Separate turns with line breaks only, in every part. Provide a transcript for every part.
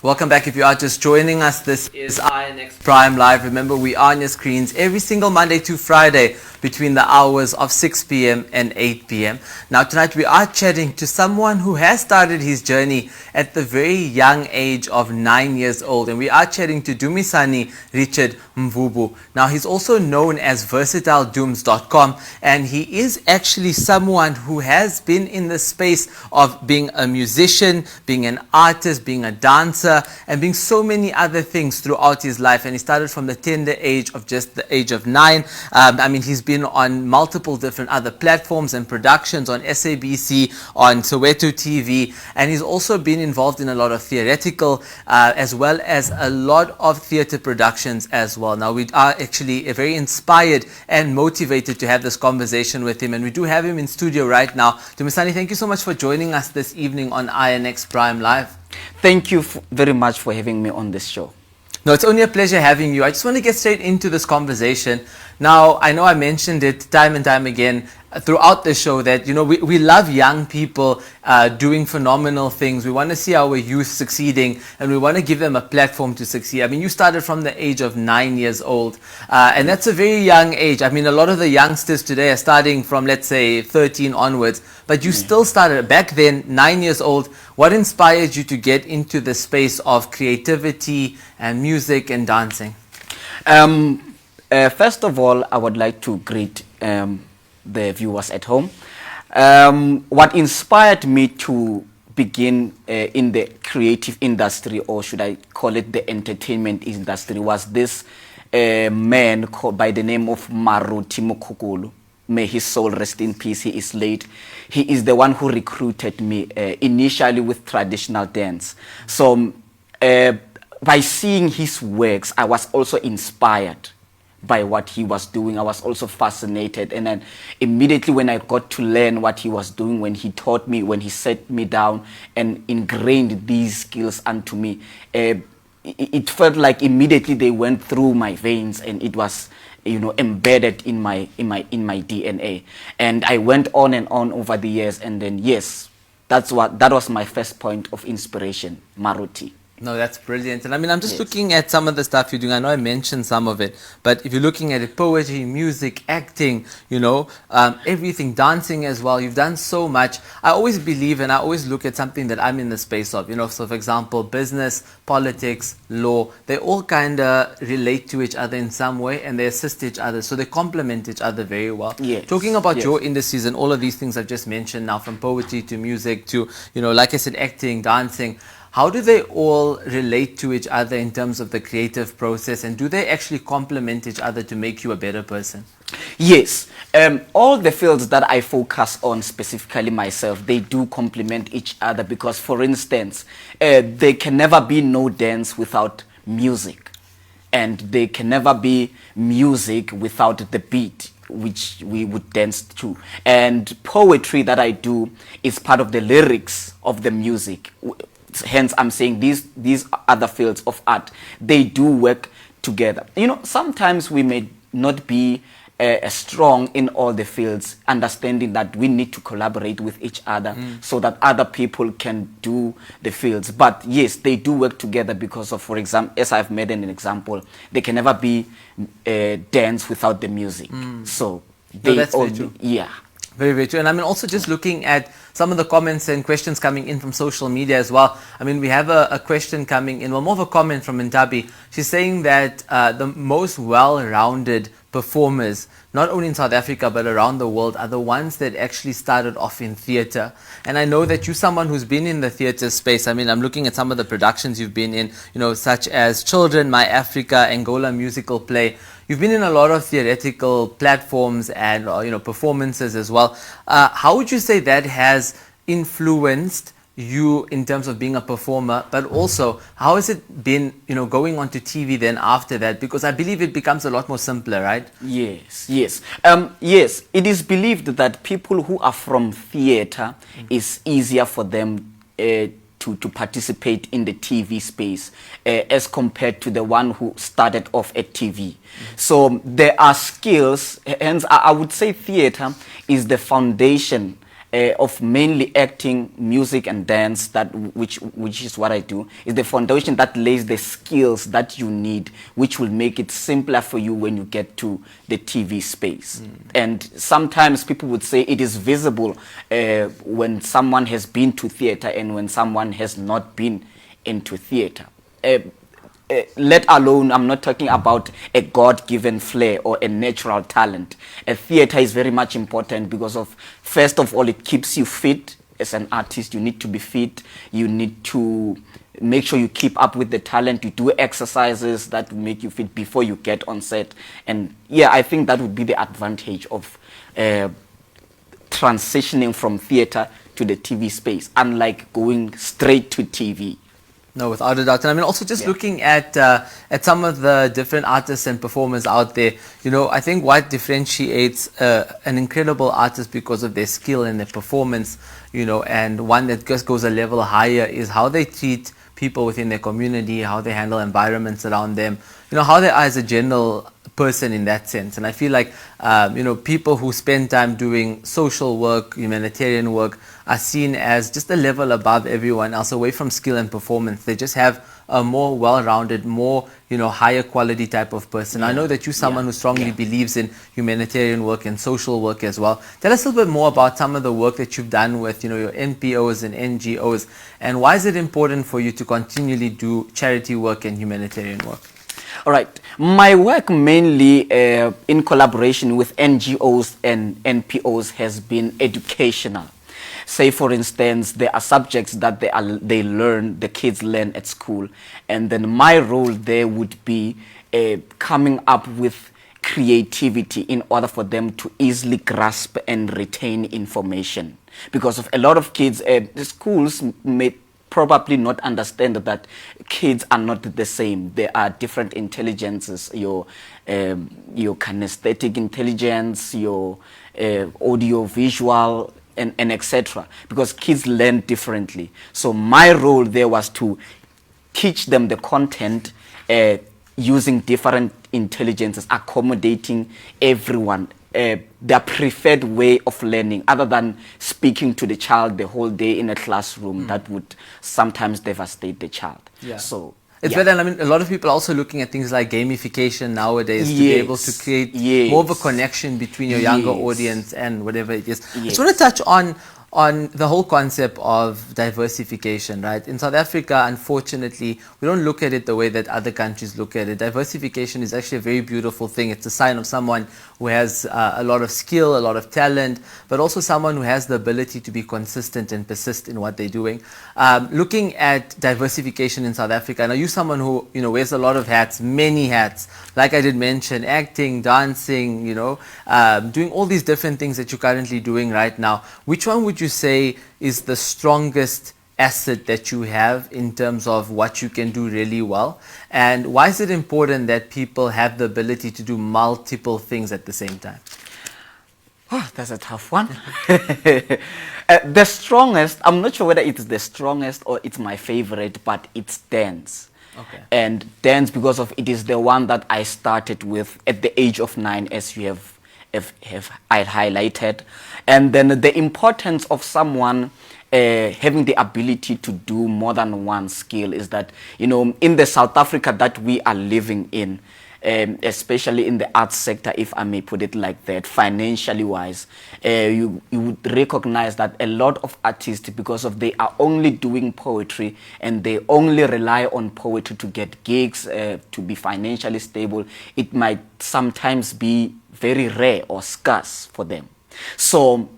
Welcome back. If you are just joining us, this is INX Prime Live. Remember, we are on your screens every single Monday to Friday between the hours of 6 p.m. and 8 p.m. Now, tonight we are chatting to someone who has started his journey at the very young age of 9 years old. And we are chatting to Dumisani Richard Mvubu. Now, he's also known as VersatileDooms.com, and he is actually someone who has been in the space of being a musician, being an artist, being a dancer, and being so many other things throughout his life. And he started from the tender age of just the age of 9. He's been on multiple different other platforms and productions on SABC, on Soweto TV, and he's also been involved in a lot of theoretical as well as a lot of theatre productions as well. Now, we are actually very inspired and motivated to have this conversation with him, and we do have him in studio right now. Dumisani, thank you so much for joining us this evening on INX Prime Live.
Thank you very much for having me on this show.
No, it's only a pleasure having you. I just want to get straight into this conversation. Now, I know I mentioned it time and time again throughout the show that, you know, we love young people doing phenomenal things. We want to see our youth succeeding, and we want to give them a platform to succeed. I mean, you started from the age of 9 years old, and that's a very young age. I mean, a lot of the youngsters today are starting from, let's say, 13 onwards, but you still started back then, 9 years old. What inspired you to get into the space of creativity and music and dancing?
First of all, I would like to greet the viewers at home. What inspired me to begin in the creative industry, or should I call it the entertainment industry, was this man called by the name of Maruti Mukukulu. May his soul rest in peace. He is late. He is the one who recruited me initially with traditional dance. So by seeing his works, I was also inspired by what he was doing. I was also fascinated, and then immediately when I got to learn what he was doing, when he taught me, when he set me down and ingrained these skills unto me, it felt like immediately they went through my veins, and it was, you know, embedded in my DNA. And I went on and on over the years, and then yes, that was my first point of inspiration, Maruti.
No, that's brilliant. And I mean, I'm just looking at some of the stuff you're doing. I know I mentioned some of it, but if you're looking at it, poetry, music, acting, you know, everything, dancing as well, you've done so much. I always believe, and I always look at something that I'm in the space of, you know, so for example, business, politics, law, they all kind of relate to each other in some way, and they assist each other. So they complement each other very well.
Yes.
Talking about your industries and all of these things I've just mentioned now, from poetry to music to, you know, like I said, acting, dancing, how do they all relate to each other in terms of the creative process, and do they actually complement each other to make you a better person?
Yes, all the fields that I focus on, specifically myself, they do complement each other, because, for instance, there can never be no dance without music, and there can never be music without the beat which we would dance to. And poetry that I do is part of the lyrics of the music. Hence, I'm saying these other fields of art, they do work together. You know, sometimes we may not be strong in all the fields, understanding that we need to collaborate with each other so that other people can do the fields. But yes, they do work together, because of, for example, as I've made an example, there can never be dance without the music. So they
that's
all,
very true.
yeah.
Very, very true. And I mean, also just looking at some of the comments and questions coming in from social media as well. I mean, we have a question coming in, well, more of a comment from Ntabi. She's saying that the most well-rounded performers, not only in South Africa but around the world, are the ones that actually started off in theatre. And I know that you're someone who's been in the theatre space. I mean, I'm looking at some of the productions you've been in, you know, such as Children, My Africa, Angola musical play. You've been in a lot of theoretical platforms and, you know, performances as well. How would you say that has influenced you in terms of being a performer, but also how has it been, you know, going on to TV then after that? Because I believe it becomes a lot more simpler, right?
Yes, yes. Yes, it is believed that people who are from theatre, it's easier for them to participate in the TV space as compared to the one who started off at TV. So there are skills, hence I would say theatre is the foundation of mainly acting, music and dance, which is what I do, is the foundation that lays the skills that you need, which will make it simpler for you when you get to the TV space. And sometimes people would say it is visible when someone has been to theater and when someone has not been into theater. Let alone, I'm not talking about a God-given flair or a natural talent. A theater is very much important because of, first of all, it keeps you fit. As an artist, you need to be fit. You need to make sure you keep up with the talent. You do exercises that make you fit before you get on set. And yeah, I think that would be the advantage of transitioning from theater to the TV space, unlike going straight to TV.
No, without a doubt. And I mean, also just looking at some of the different artists and performers out there, you know, I think what differentiates an incredible artist because of their skill and their performance, you know, and one that just goes a level higher is how they treat people within their community, how they handle environments around them, you know, how they are as a general person in that sense. And I feel like, you know, people who spend time doing social work, humanitarian work, are seen as just a level above everyone else, away from skill and performance. They just have a more well-rounded, more, you know, higher quality type of person. I know that you're someone who strongly believes in humanitarian work and social work as well. Tell us a little bit more about some of the work that you've done with, you know, your NPOs and NGOs, and why is it important for you to continually do charity work and humanitarian work?
All right. My work mainly in collaboration with NGOs and NPOs has been educational. Say, for instance, there are subjects that the kids learn at school, and then my role there would be coming up with creativity in order for them to easily grasp and retain information. Because of a lot of kids, the schools may probably not understand that kids are not the same. There are different intelligences, your kinesthetic intelligence, your audio visual, and etc. Because kids learn differently. So my role there was to teach them the content using different intelligences, accommodating everyone, their preferred way of learning, other than speaking to the child the whole day in a classroom. That would sometimes devastate the child. So
it's better. I mean, a lot of people are also looking at things like gamification nowadays to be able to create more of a connection between your younger audience and whatever it is. I just want to touch on the whole concept of diversification, right? In South Africa, unfortunately, we don't look at it the way that other countries look at it. Diversification is actually a very beautiful thing. It's a sign of someone who has a lot of skill, a lot of talent, but also someone who has the ability to be consistent and persist in what they're doing. Looking at diversification in South Africa, now you're someone who, you know, wears a lot of hats, many hats. Like I did mention, acting, dancing, you know, doing all these different things that you're currently doing right now. Which one would you say is the strongest asset that you have in terms of what you can do really well? And why is it important that people have the ability to do multiple things at the same time?
Oh, that's a tough one. The strongest, I'm not sure whether it's the strongest or it's my favorite, but it's dance.
Okay.
And dance, because of it is the one that I started with at the age of 9, as you have highlighted. And then the importance of someone having the ability to do more than one skill is that, you know, in the South Africa that we are living in, especially in the arts sector, if I may put it like that, financially wise, you would recognize that a lot of artists, because of they are only doing poetry and they only rely on poetry to get gigs, to be financially stable, it might sometimes be very rare or scarce for them. So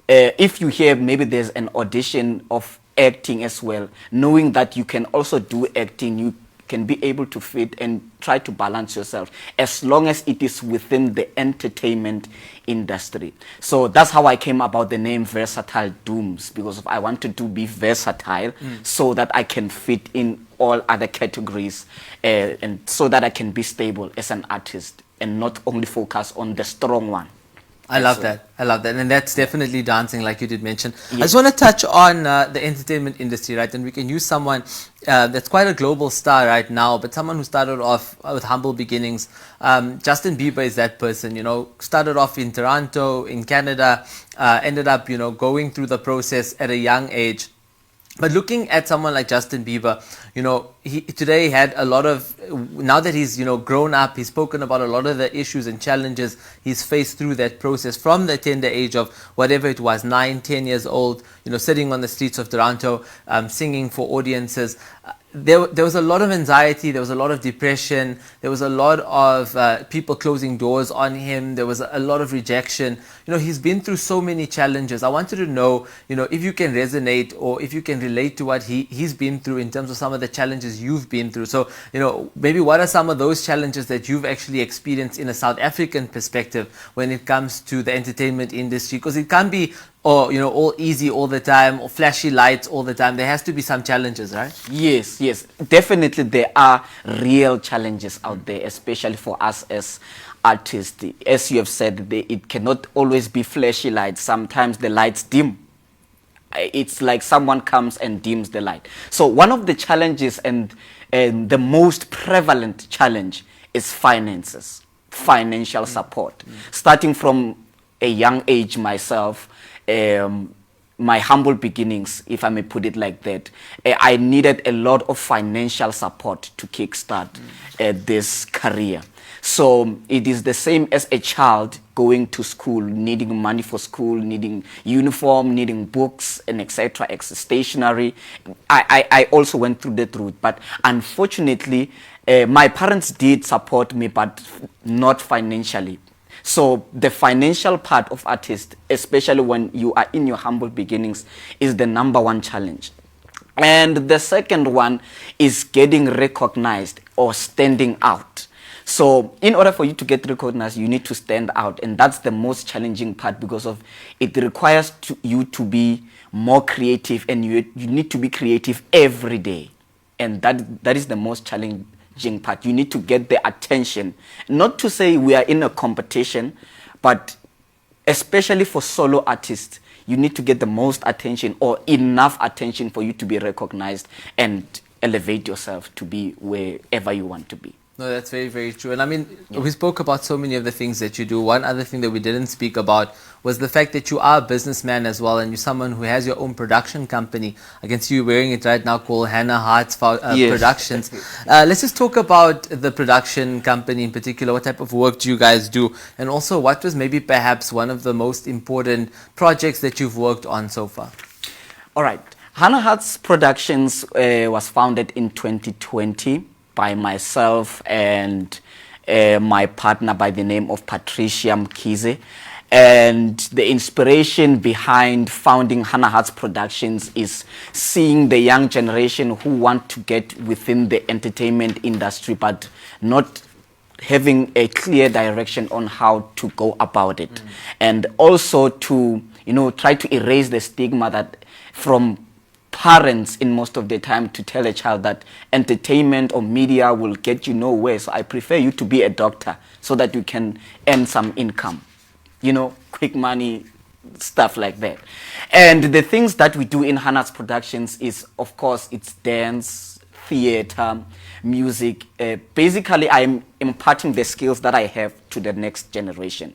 if you hear maybe there's an audition of acting as well, knowing that you can also do acting, you can be able to fit and try to balance yourself as long as it is within the entertainment industry. So that's how I came about the name Versatile Dooms, because I wanted to be versatile so that I can fit in all other categories and so that I can be stable as an artist and not only focus on the strong one.
I love that. I love that. And that's definitely dancing, like you did mention. I just want to touch on the entertainment industry, right? And we can use someone that's quite a global star right now, but someone who started off with humble beginnings. Justin Bieber is that person, you know, started off in Toronto, in Canada, ended up, you know, going through the process at a young age. But looking at someone like Justin Bieber, you know, he today had a lot of, now that he's, you know, grown up, he's spoken about a lot of the issues and challenges he's faced through that process from the tender age of whatever it was, 9, 10 years old, you know, sitting on the streets of Toronto, singing for audiences. There was a lot of anxiety, there was a lot of depression, there was a lot of people closing doors on him, there was a lot of rejection. You know, he's been through so many challenges. I wanted to know, you know, if you can resonate or if you can relate to what he's been through in terms of some of the challenges you've been through. So, you know, maybe what are some of those challenges that you've actually experienced in a South African perspective when it comes to the entertainment industry? Because it can't be, or you know, all easy all the time or flashy lights all the time. There has to be some challenges, right?
Yes, definitely there are real challenges out there, especially for us as artists. As you have said, it cannot always be flashy lights. Sometimes the lights dim. It's like someone comes and dims the light. So one of the challenges and the most prevalent challenge is finances, financial support. Starting from a young age myself, my humble beginnings, if I may put it like that, I needed a lot of financial support to kickstart this career. So it is the same as a child going to school, needing money for school, needing uniform, needing books, and etc., stationery. I also went through that route, but unfortunately, my parents did support me, but not financially. So the financial part of artists, especially when you are in your humble beginnings, is the number one challenge. And the second one is getting recognized or standing out. So in order for you to get recognized, you need to stand out. And that's the most challenging part because of it requires you to be more creative, and you need to be creative every day. And that is the most challenging part. You need to get the attention. Not to say we are in a competition, but especially for solo artists, you need to get the most attention or enough attention for you to be recognized and elevate yourself to be wherever you want to be.
No, that's very, very true. And I mean, we spoke about so many of the things that you do. One other thing that we didn't speak about was the fact that you are a businessman as well, and you're someone who has your own production company. I can see you wearing it right now, called Hannah Hart's Productions. Let's just talk about the production company in particular. What type of work do you guys do? And also, what was maybe perhaps one of the most important projects that you've worked on so far?
All right. Hannah Hart's Productions was founded in 2020. By myself and my partner by the name of Patricia Mkize. And the inspiration behind founding Hannah Hart's Productions is seeing the young generation who want to get within the entertainment industry but not having a clear direction on how to go about it. And also to, you know, try to erase the stigma that from parents in most of the time to tell a child that entertainment or media will get you nowhere. So I prefer you to be a doctor so that you can earn some income, you know, quick money, stuff like that. And the things that we do in Hannah's Productions is, of course, it's dance, theater, music. Basically, I'm imparting the skills that I have to the next generation.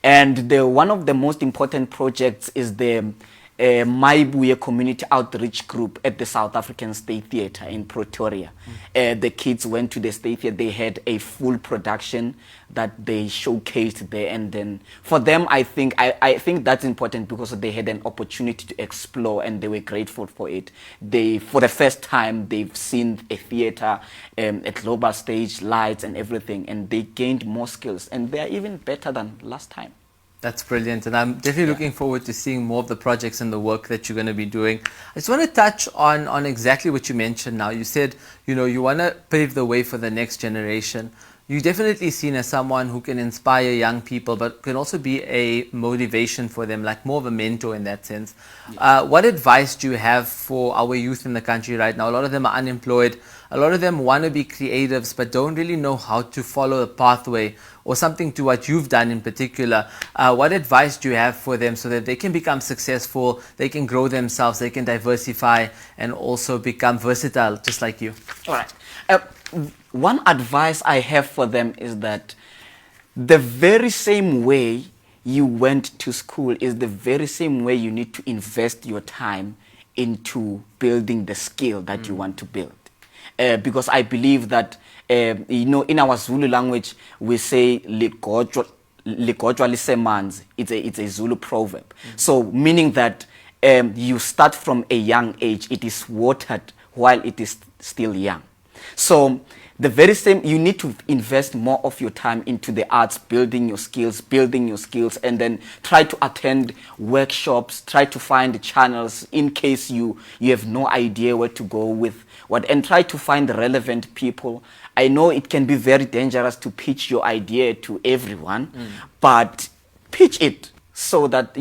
And one of the most important projects is the Maibuye Community Outreach Group at the South African State Theatre in Pretoria. The kids went to the State Theatre. They had a full production that they showcased there, and then for them, I think that's important because they had an opportunity to explore, and they were grateful for it. For the first time, they've seen a theatre, a global stage, lights, and everything, and they gained more skills, and they are even better than last time.
That's brilliant, and I'm definitely looking forward to seeing more of the projects and the work that you're going to be doing. I just want to touch on exactly what you mentioned now. You said, you know, you want to pave the way for the next generation. You're definitely seen as someone who can inspire young people, but can also be a motivation for them, like more of a mentor in that sense. What advice do you have for our youth in the country right now? A lot of them are unemployed. A lot of them want to be creatives, but don't really know how to follow a pathway or something to what you've done in particular. What advice do you have for them so that they can become successful, they can grow themselves, they can diversify, and also become versatile, just like you?
All right. One advice I have for them is that the very same way you went to school is the very same way you need to invest your time into building the skill that you want to build. Because I believe that, in our Zulu language, we say, "Ligojwa lisemanzi." It's a Zulu proverb. So meaning that you start from a young age, it is watered while it is still young. So the very same, you need to invest more of your time into the arts, building your skills, and then try to attend workshops, try to find channels in case you have no idea where to go with what, and try to find relevant people. I know it can be very dangerous to pitch your idea to everyone, but pitch it so that,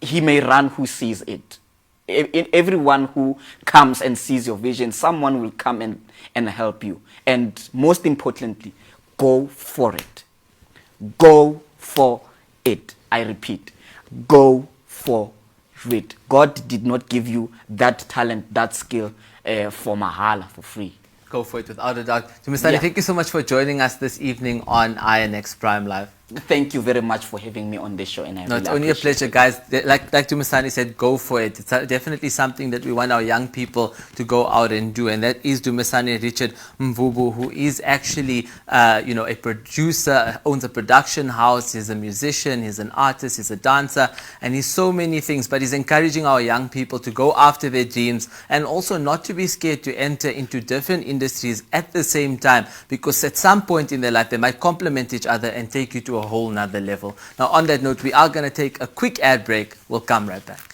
he may run who sees it. Everyone who comes and sees your vision, someone will come and help you. And most importantly, go for it. Go for it. I repeat, go for it. God did not give you that talent, that skill for mahala, for free.
Go for it without a doubt. Dumisani, thank you so much for joining us this evening on INX Prime Live.
Thank you very much for having me on this show. And
it's only a pleasure, guys. Like Dumisani said, go for it. It's definitely something that we want our young people to go out and do. And that is Dumisani Richard Mvubu, who is actually, a producer, owns a production house. He's a musician, he's an artist, he's a dancer, and he's so many things. But he's encouraging our young people to go after their dreams and also not to be scared to enter into different industries at the same time, because at some point in their life, they might complement each other and take you to a whole nother level. Now, on that note, we are going to take a quick ad break. We'll come right back.